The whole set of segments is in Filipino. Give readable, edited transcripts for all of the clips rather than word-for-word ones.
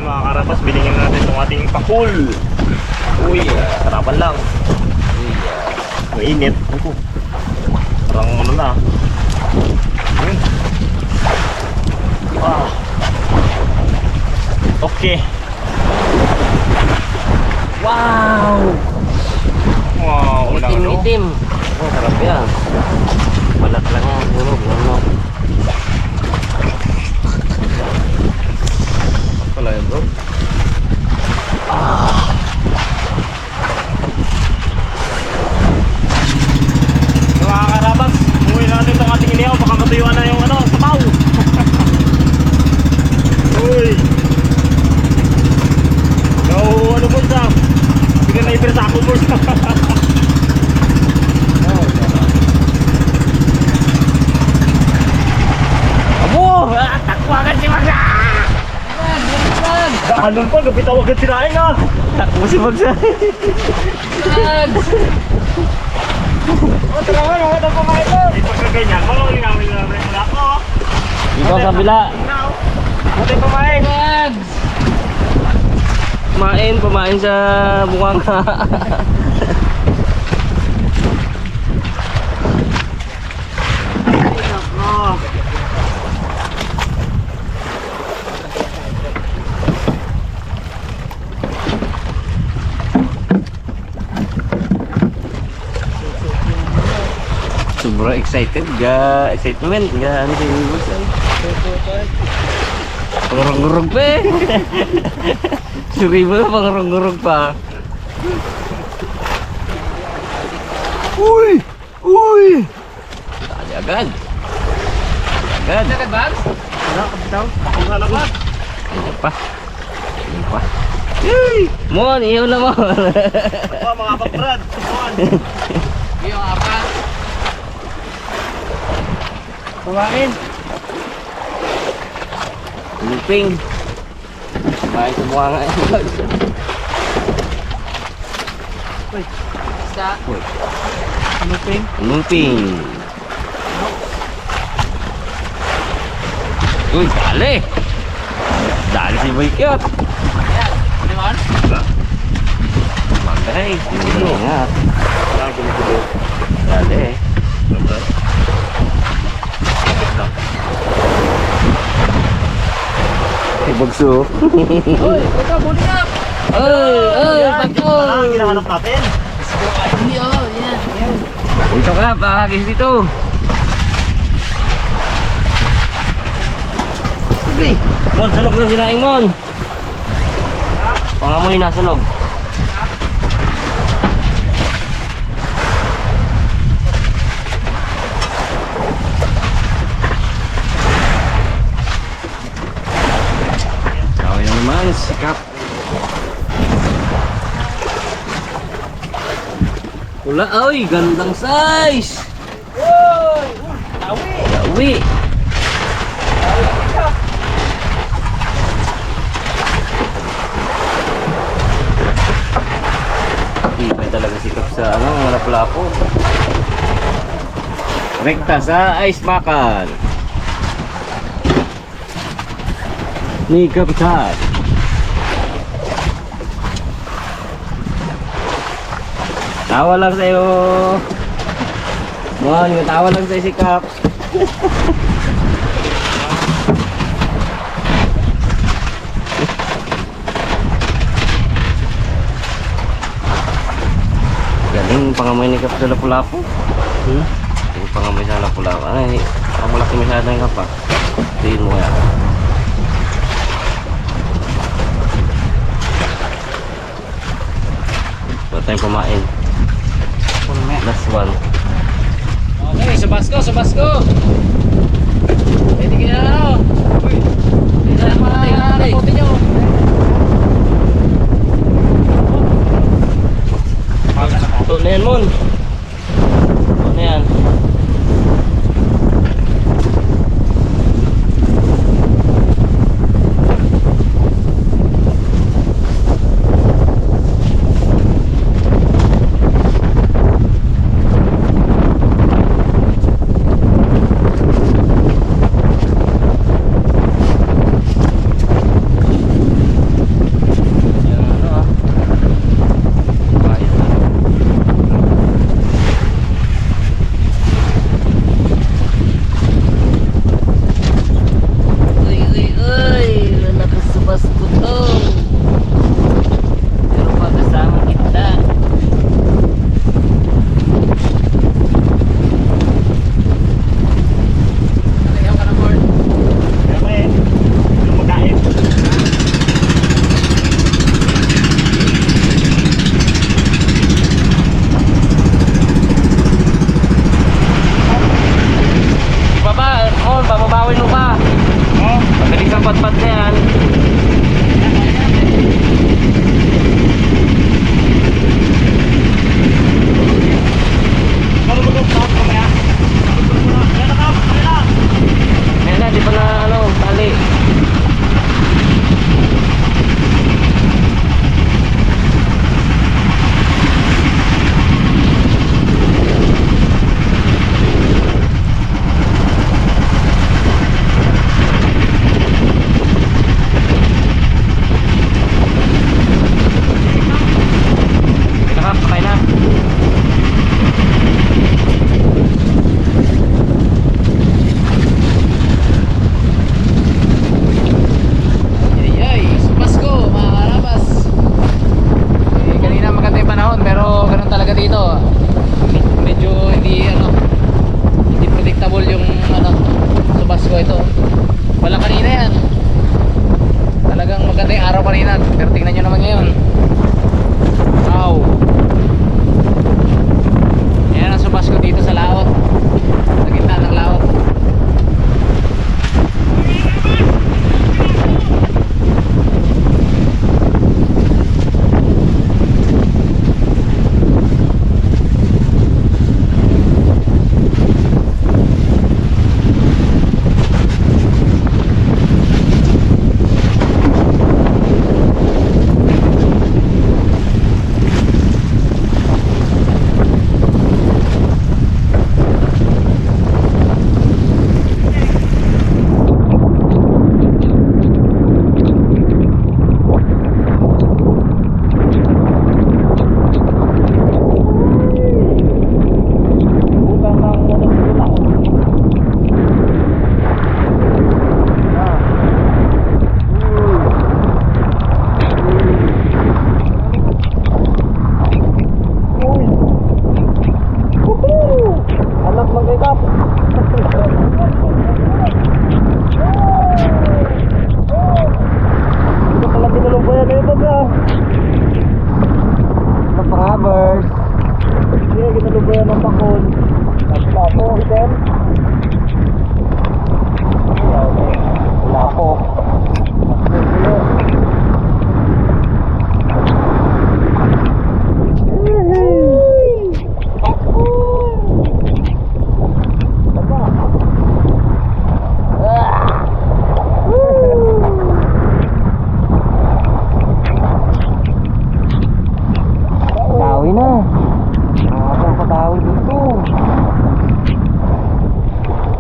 mga karabas, bilingin natin itong ating pakul. Uy, sarapan lang. Uy, mainit. Ako. Parang ano na. Ayun. Ah. Okay. Wow! Wow, ulang ano. Itim-itim. Oh, sarap yan. Balat lang yan. Hulog, ano. Pala yan bro. So mga karabas, umuwi natin itong ating inihaw. Baka matuyuan na yung ano, sabaw. Uy. So ano po siya? Bigyan na ibig sa ako po siya. Abo! Takbo agad si Magsa! Daanan pa, gabitaw agad sinaing ha. Takbo si Magsa! O, tara nga, yung itong kumain ko. Ito ka ganyan, malawin namin na rin mula ko. Ikaw sa kabila. Ito yung kumain. Pumain sa bunganga. Sobrang excited excitement ano si Magsa. Pangarong-gurog pa eh. Suri mo na pangarong-gurog pa. Uy! Uy! Tali agad. Agad. Agad ba? Wala, kabitaw. Ako nga labat. Ayun pa. Ayun pa. Yay! Mon, iyaw na mo. Ako mga kabrad. Subuan. Yung apat. Kumain. Luping. Kumain sa buha nga. Uy. Sa? Uy. Luping. Luping. Uy, dali. Dali si Boykyot. Diwan? Wala. Bagay. Hindi nga. Wala, gulo-gulo. Dali. Labat. Si Bagso. Uy, ito, buli na. Bagso. Wala, ang ginahanap natin. Dito ka, pakagis dito. Sige. Mon, salog na sinaing Mon. Pangamoy na salog. Kawin na naman, sikap. Wala, ay, gandang size. Uy! Tawi! Yawi. Ibay talaga sikap sa ano, mga lapu-lapu. Rekta sa ice makan. Ni Kapitan. Tawa lang sa'yo. Mon, yung tawa lang sa'yo si Kap. Galing pangamoy ni Kap sa lapu-lapu. Galing pangamoy sa lapu-lapu. Ay, parang malaki masyado yung Kap ah. Tingin mo kaya. Ba't tayong kumain? Last one. Okay, sa Basco. Pwede ka na ano? Pwede na mga kopi nyo. Ito na yan, Mon. Ito na yan. padpad na yan. Ayan na, di pa na ano, tali. Pakay na. Ay, Pasko, mga karabas. Kanina maganda yung panahon, pero ganun talaga dito. Medyo hindi predictable yung sa Pasko ito. Wala kanina yan. Talagang maganda yung araw kanina, pero tingnan nyo naman ngayon. Wow. Yan ang Pasko dito sa laot. Sa gitna ng laot.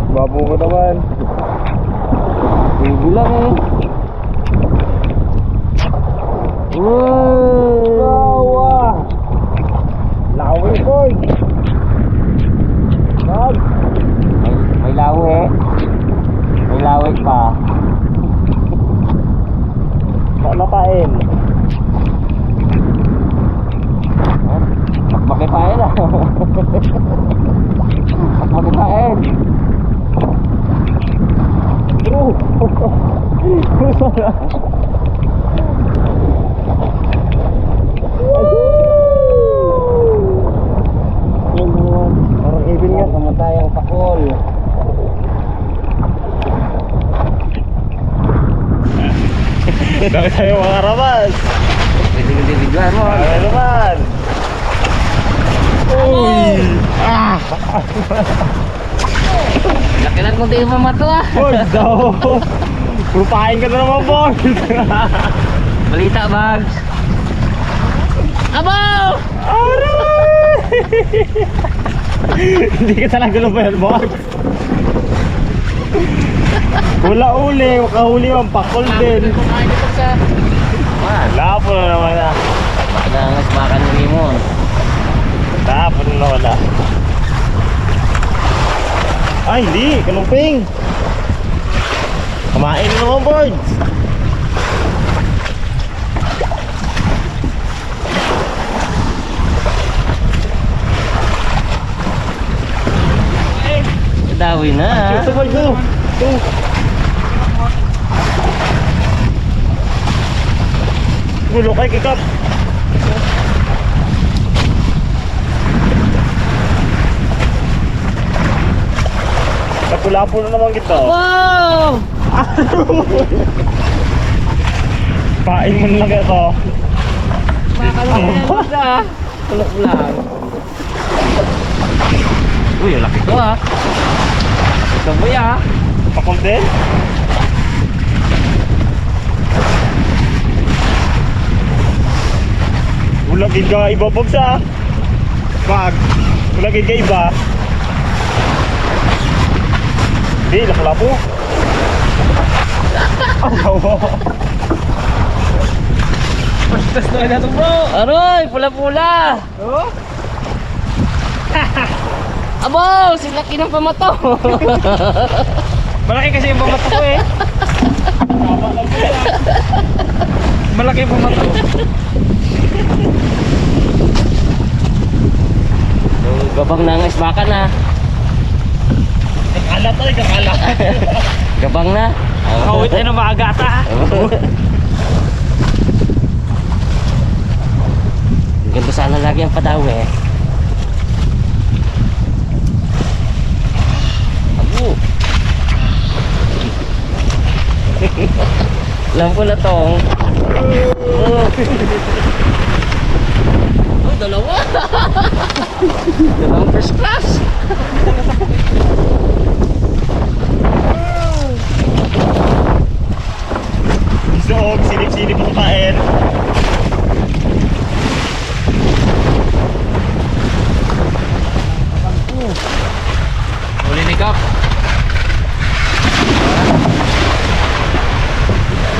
Babo ko naman. Bibi lang eh. Lawa! Lawi boy! Mag! May lawi. May lawi pa. Makain. Makipain ah. Makipain. Bro! Parang ibin nga. Kamatay ang pakol. Dami tayo mga karabas. Bigla mo. Ano naman? Uy! Ah! Lakilan mo tayo mamato ah. Boy, daw! Purupahin ka na naman, boy! Balita bags. Abaw! Aray! Hindi ka talaga lumayan, boy. Wala uli, makahuli ang pakol din. Wala po na naman ah. Baka nga sumakan mo mo. Tapon na wala. Ay, hindi. Kalumping. Kumain na naman, boys. Dawi na. Ito, boys. Ito. Gulo kay kikap. Kapula-pula naman kita. Wow! Pain mo na lang ito. Makakalala na. Tulok lang. Uy, ang laki Ito ah. Ito boy ah. Pakul din. Ulagin ka iba pag sa bag. Ulagin ka iba. Hindi, laklabo. Ang gawa. Pastas na ito bro. Aroy, pula-pula. Oh? Abo, silaki ng pamato. Malaki kasi yung pamato ko eh. Malaki yung pamato. Gabang na nga isbaka na. Kakalat ay kakalat. Gabang na. Kawit ay na maagata. Ganito sana lagi ang padaw eh. Abo. Alam ko na tong. Oh, dalawa. Dalawang first class. Isog, silip-silip mo kain. Huli ni Kap.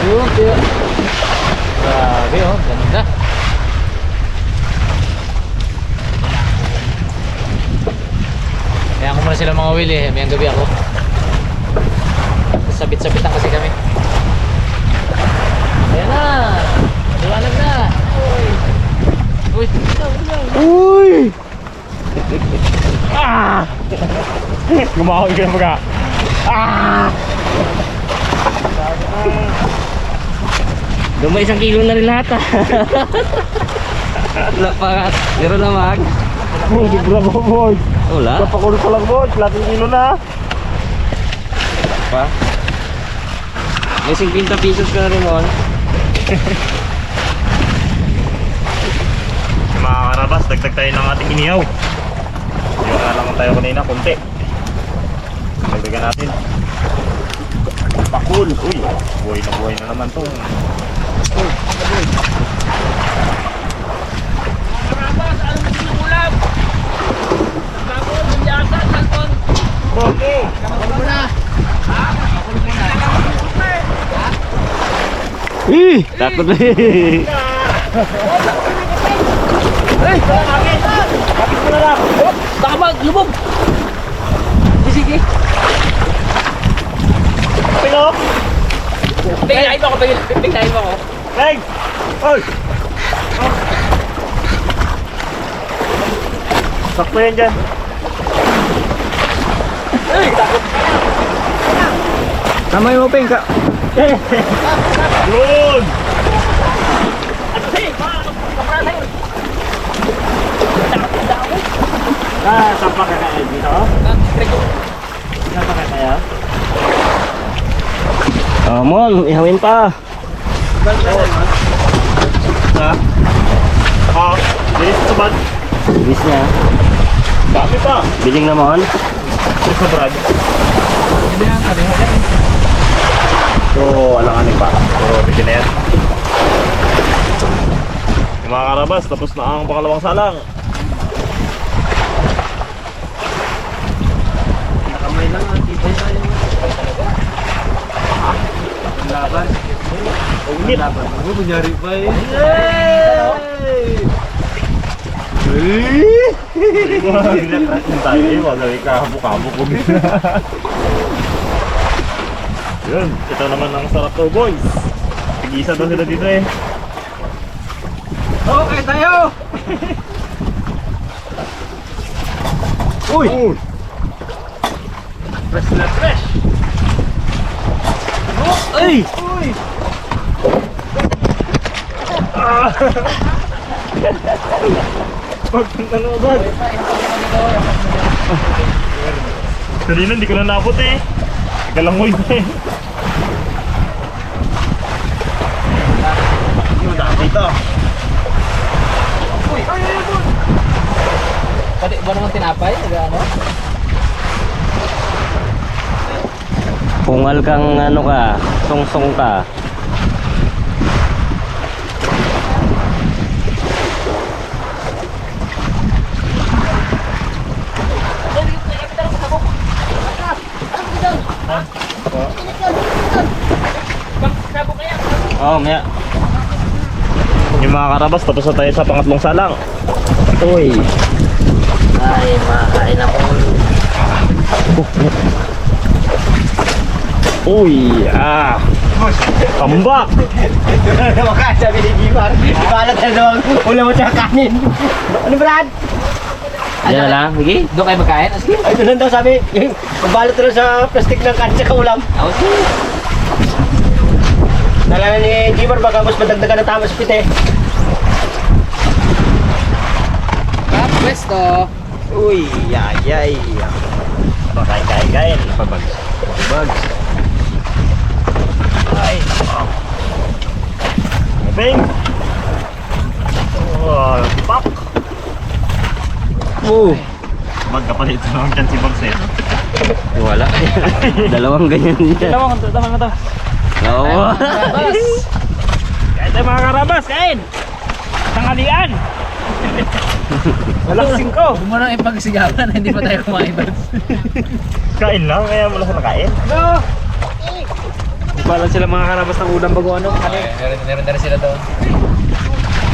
Okay. Grabe oh, ganda. Kaya ako muna sila mga will eh, mayang gabi ako. Sabit-sabitan kasi kami. Ayan na! Maliwanag na! Uy! Uy! Ah! Gumahon ka na mga. Ah! Dumay 1 kilo na rin lahat ah. Lapat, pero lamag. Oh, sobra mo, boy. Wala. Napakulo pa lang, boy. Lating kilo na. Pa? May 50 pesos ka na rin mo. Mga karabas, dagdag tayo ng ating inihaw. Yung nga lang tayo kanina, konti. Dagdagan natin. Pakul. Uy, buhay na naman to. Okay. Ih, takut nih. Hey, kapit mo na lang. Baka maglubog! Sige! Pino. Pingnahin mo ako! Pingnahin mo ako! Leg. Oy. Sakto yan dyan. Hey, takot. Sama yung open ka. Yun. Sapa ka kaya dito? Sapa ka kaya? Mon, ihawin pa. Ha? Ha? Bilis sa bag. Bis niya. Dami pa. Biling naman. Ito sa brad. So, alanganin pa. So, bitin na yan. Yung mga karabas, tapos na ang pangalawang salang. Nakamay lang ang tibay tayo. Laban. Unit. Laban. Ano kunyari pa eh? Yung tayo eh, wala ka habuk-habuk ko. Yun, ito naman ang sarap to, boys. Tig-isa daw sila dito eh. Okay tayo! Uy! Fresh na fresh! Ay! Uy! Ah! Pag nanood. Kanina hindi ko na napot eh. Nagalangoy na eh. dito. Uy, ay, pwede ba naman tinapay? Ano? Pungal kang ano ka, song-song ka. Oh, maya. Yung mga karabas, tapos na tayo sa pangatlong salang. Uy. Ay, makain ako. Uy, tambak! Maka, sabi ni Gimar, balat na doon, ulam mo tsaka kanin. Ano Brad? Diyan na lang, sige. Doon kayo magkain? Sige. Ay, doon daw sabi, magbalot na sa plastic ng kanin tsaka ulam. Ako sige. Nalala ni Gimar, baka mas madagdagan ng tamas pite. Pwesto. Uy, yay. Kain. Pabags. Ay, Bing! Oh, pak! Magkapalit naman dyan si Bags eh. Wala. Dalawang ganyan niya. Tama ka to. Oo. Kain tayo mga karabas, kain! Tanghalian! Walang 5. Huwag mo nang ipagsigawan, hindi pa tayo kumain doon. Kain lang, kaya wala sa nakain. No! Balan sila mga karabas ng udang bago ano. Meron na rin sila doon.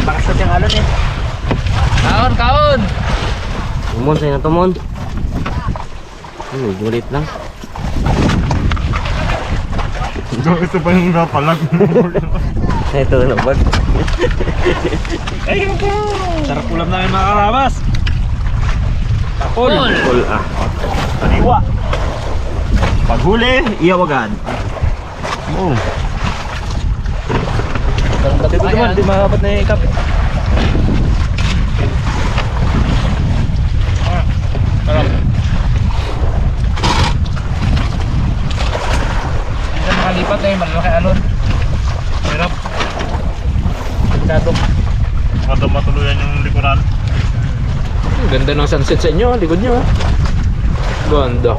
Bakas na siyang alon eh. Kaon! Tumon, sa'yo na tumon. Gulit lang. Ito pa yung napalag. Ito na bag. Ayun po! Sarap ulam namin mga karabas. Tapol! Full Kaliwa! Paghuli, iyawagan. Oh. Dito naman, di makapat na ikap. Sarap. Hindi na makalipat na yung malalaki alon. Sarap. Delikado matuluyan yung likuran. Ganda ng sunset sa inyo, likod nyo. Ganda.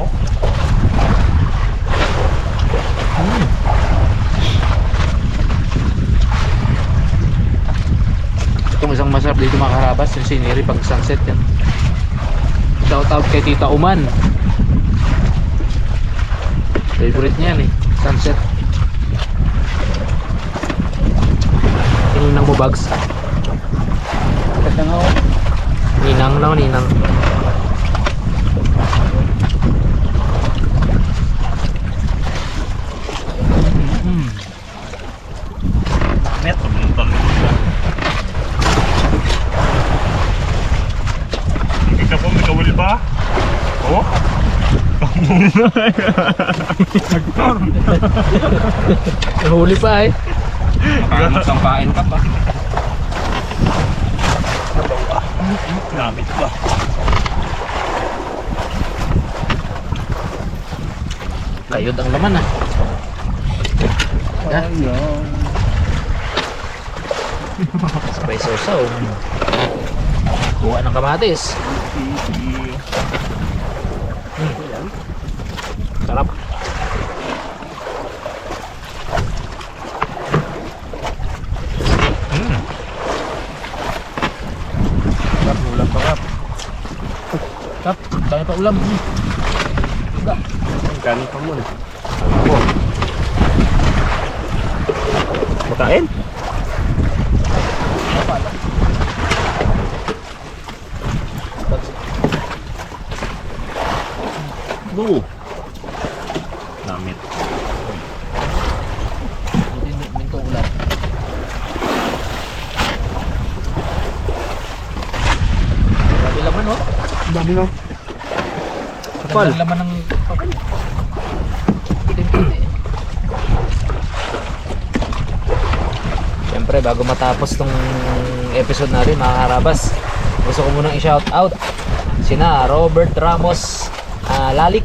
Itong isang masarap dito mga karabas, yung scenery pag sunset yan. Shout out kay Tita Uman. Favorite niya yan eh, sunset. Ninang mo bags. Ninang lang, ninang. Met, pamuntan mo siya. Ikaw po, may kawil ba? Oo? Nahuli pa eh. Sampain ka pa. Gamit ba? Kayod ang laman ah. Sabay sausaw. Kuha ng kamatis. Sarap. Kap, ulam pa kap. Kap, tayo pa ulam. Kanin pa muna. Makain? Go! Namit. Hindi minto ulam. Grabe laman oh. Dami no? Kapal. Laman ng kapal. Puting-puti. Siyempre bago matapos tong episode natin mga karabas, gusto ko munang i-shout out sina Robert Ramos Lalik,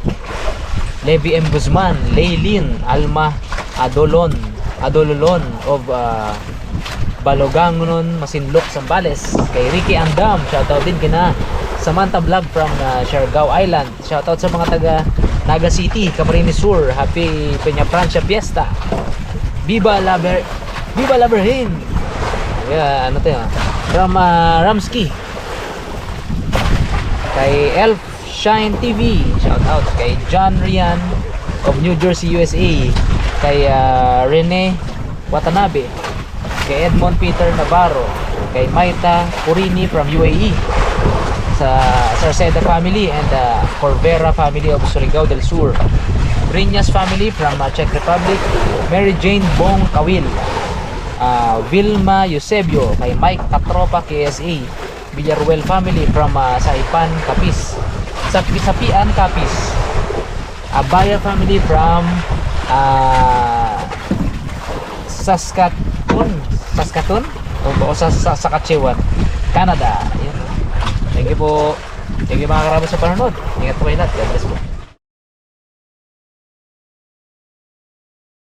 Levi M. Guzman, Leylin, Alma Adolon of Balogangon, Masinloc, Zambales. Kay Ricky Andam, shoutout din kina Samantha Vlog from Siargao Island. Shoutout sa mga taga Naga City, Camarines Sur. Happy Peña Francia Fiesta. Viva la Virgen. Yeah, ano to yun? From Ramsky. Kay Elf Shine TV, shoutout. Kay John Rian of New Jersey, USA. Kay Rene Watanabe. Kay Edmond Peter Navarro. Kay Maita Purini from UAE. Sa Sarceda family and Corvera family of Surigao del Sur. Briñas family from Czech Republic. Mary Jane Bong Kawil. Vilma Eusebio. Kay Mike Katropa KSA. Villaruel family from Saipan Capiz. Sapian Capiz. Abaya family from Saskatoon o Saskatchewan, Canada. Yun. Thank you po. Thank you mga karabas sa panonood. Ingat po kayo lahat. God bless po.